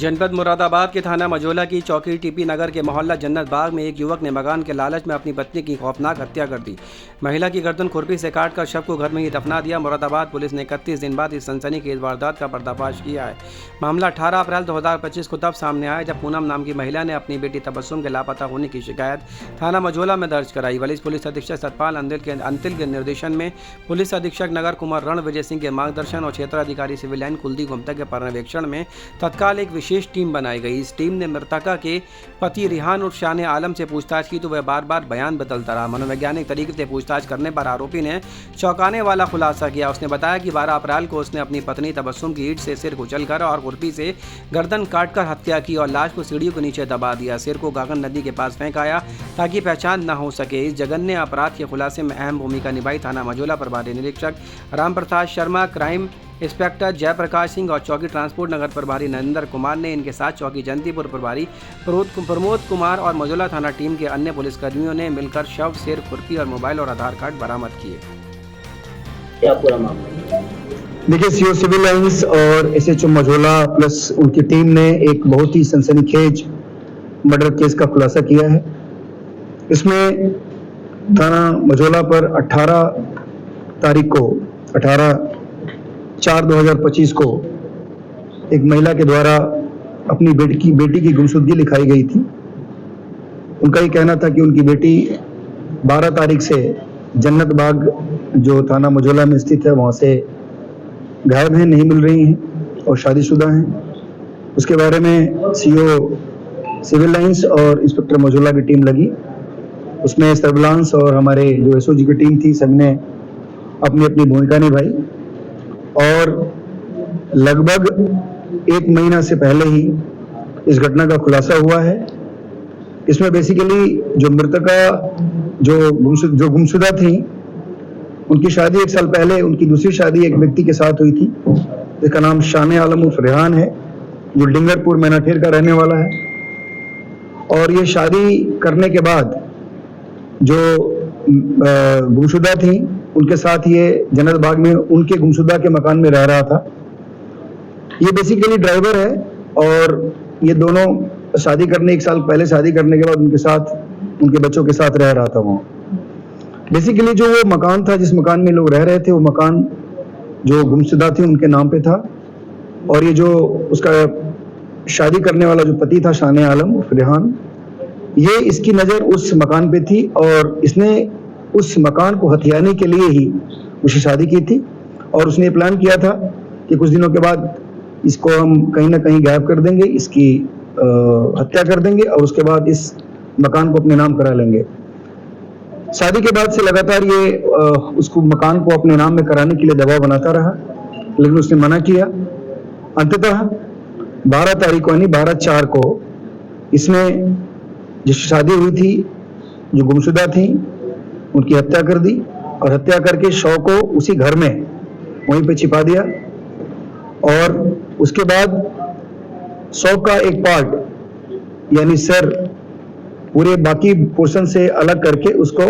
जनपद मुरादाबाद के थाना मझोला की चौकी टीपी नगर के मोहल्ला जन्नत बाग में एक युवक ने मकान के लालच में अपनी पत्नी की खौफनाक हत्या कर दी। महिला की गर्दन खुरपी से काटकर शव को घर में ही दफना दिया। मुरादाबाद पुलिस ने 31 दिन बाद इस सनसनीखेज वारदात का पर्दाफाश किया है। मामला 18 अप्रैल 2025 को तब सामने आया जब पूनम नाम की महिला ने अपनी बेटी तबस्सुम के लापता होने की शिकायत थाना मझोला में दर्ज कराई। वरिष्ठ पुलिस अधीक्षक सतपाल अंतिल के निर्देशन में पुलिस अधीक्षक नगर कुमार रण विजय सिंह के मार्गदर्शन और क्षेत्राधिकारी सिविल लाइन कुलदीप गुप्ता के पर्यवेक्षण में तत्काल एक विशेष टीम बनाई गई। इस टीम ने मृतका के पति रिहान उर्फ शाने आलम से पूछताछ की तो वह बार बार बयान बदलता रहा। मनोवैज्ञानिक तरीके से पूछताछ करने पर आरोपी ने चौंकाने वाला खुलासा किया। उसने बताया कि 12 अप्रैल को उसने अपनी पत्नी तबस्सुम की ईंट से सिर कुचलकर और खुरपी से गर्दन काटकर हत्या की और लाश को सीढ़ियों के नीचे दबा दिया। सिर को गागन नदी के पास फेंक आया ताकि पहचान न हो सके। इस जघन्य अपराध के खुलासे में अहम भूमिका निभाई थाना मझोला प्रभारी निरीक्षक राम प्रसाद शर्मा, क्राइम इंस्पेक्टर जयप्रकाश सिंह और चौकी ट्रांसपोर्ट नगर प्रभारी नरेंद्र कुमार ने। इनके साथ चौकी जयंतीपुर प्रभारी प्रमोद कुमार और मझोला थाना टीम के अन्य पुलिसकर्मियों ने मिलकर शव, सिर, खुरपी और मोबाइल और आधार कार्ड बरामद किए। क्या पूरा मामला? देखिए, सीओ सिविल लाइंस और एसएचओ मझोला प्लस उनकी टीम ने एक बहुत ही सनसनीखेज मर्डर केस का खुलासा किया है। इसमें थाना मझोला पर 18/4/2025 को एक महिला के द्वारा अपनी बेटी की गुमशुदगी लिखाई गई थी। उनका ये कहना था कि उनकी बेटी 12 तारीख से जन्नत बाग जो थाना मझोला में स्थित है वहाँ से गायब हैं, नहीं मिल रही हैं और शादीशुदा हैं। उसके बारे में सीओ सिविल लाइंस और इंस्पेक्टर मझोला की टीम लगी। उसमें सर्विलांस और हमारे जो एसओजी की टीम थी, सबने अपनी अपनी भूमिका निभाई और लगभग 1 महीना से पहले ही इस घटना का खुलासा हुआ है। इसमें बेसिकली जो मृतका जो गुमशुदा थी, उनकी शादी 1 साल पहले उनकी दूसरी शादी एक व्यक्ति के साथ हुई थी जिसका नाम शाने आलम उर्फ रेहान है, जो डिंगरपुर मैनाठेर का रहने वाला है। और ये शादी करने के बाद जो गुमशुदा थी उनके साथ ये जन्नत बाग में उनके गुमशुदा के मकान में रह रहा था। ये बेसिकली ड्राइवर है और ये दोनों शादी करने 1 साल पहले शादी करने के बाद उनके साथ उनके बच्चों के साथ रह रहा था। वो बेसिकली जो वो मकान था, जिस मकान में लोग रह रहे थे, वो मकान जो गुमशुदा थी उनके नाम पे था। और ये जो उसका शादी करने वाला जो पति था शाने आलम उर्फ रेहान, ये इसकी नज़र उस मकान पे थी और इसने उस मकान को हथियाने के लिए ही उससे शादी की थी। और उसने प्लान किया था कि कुछ दिनों के बाद इसको हम कहीं ना कहीं गायब कर देंगे, इसकी हत्या कर देंगे और उसके बाद इस मकान को अपने नाम करा लेंगे। शादी के बाद से लगातार ये उसको मकान को अपने नाम में कराने के लिए दबाव बनाता रहा, लेकिन उसने मना किया। अंततः 12 तारीख को यानी 12/4 को इसमें जिस शादी हुई थी, जो गुमशुदा थी, उनकी हत्या कर दी और हत्या करके शव को उसी घर में वहीं पे छिपा दिया। और उसके बाद शव का एक पार्ट यानी सर पूरे बाकी पोर्शन से अलग करके उसको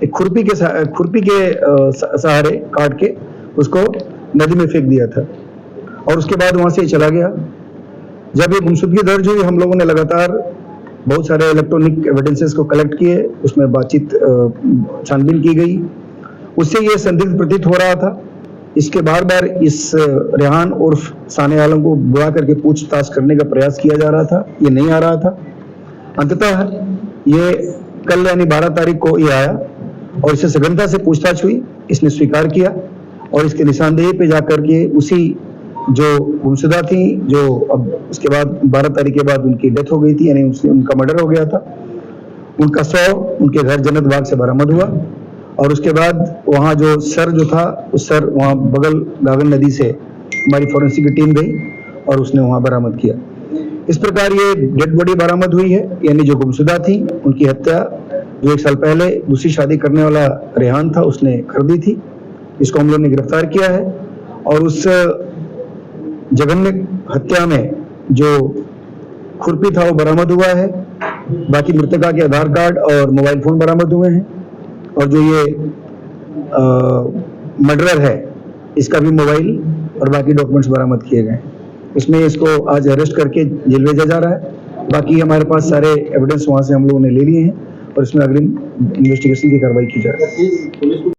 एक खुरपी के सहारे काट के उसको नदी में फेंक दिया था और उसके बाद वहां से चला गया। जब ये गुमशुदगी दर्ज हुई, हम लोगों ने लगातार बहुत सारे इलेक्ट्रॉनिक एविडेंसेस को कलेक्ट किए, उसमें बातचीत छानबीन की गई। उससे ये संदिग्ध प्रतीत हो रहा था। इसके बार बार इस रेहान उर्फ शाने आलम को बुला करके पूछताछ करने का प्रयास किया जा रहा था, ये नहीं आ रहा था। अंततः ये कल यानी 12 तारीख को ये आया और इससे सघनता से पूछताछ हुई। इसने स्वीकार किया और इसके निशानदेही पे जाकर के उसी जो गुमशुदा थी, जो अब उसके बाद 12 तारीख के बाद उनकी डेथ हो गई थी, यानी उनका मर्डर हो गया था, उनका शव उनके घर जन्नत बाग से बरामद हुआ। और उसके बाद वहाँ जो सर जो था, उस सर वहाँ बगल गागन नदी से हमारी फॉरेंसिक की टीम गई और उसने वहाँ बरामद किया। इस प्रकार ये डेड बॉडी बरामद हुई है, यानी जो गुमशुदा थी उनकी हत्या जो 1 साल पहले दूसरी शादी करने वाला रेहान था उसने कर दी थी। इसको हम लोगों ने गिरफ्तार किया है और उस जघन्य हत्या में जो खुरपी था वो बरामद हुआ है। बाकी मृतका के आधार कार्ड और मोबाइल फोन बरामद हुए हैं और जो ये मर्डरर है इसका भी मोबाइल और बाकी डॉक्यूमेंट्स बरामद किए गए। इसमें इसको आज अरेस्ट करके जेल भेजा जा रहा है। बाकी हमारे पास सारे एविडेंस वहाँ से हम लोगों ने ले लिए हैं और इसमें अग्रिम इन्वेस्टिगेशन की कार्रवाई की जा रही है।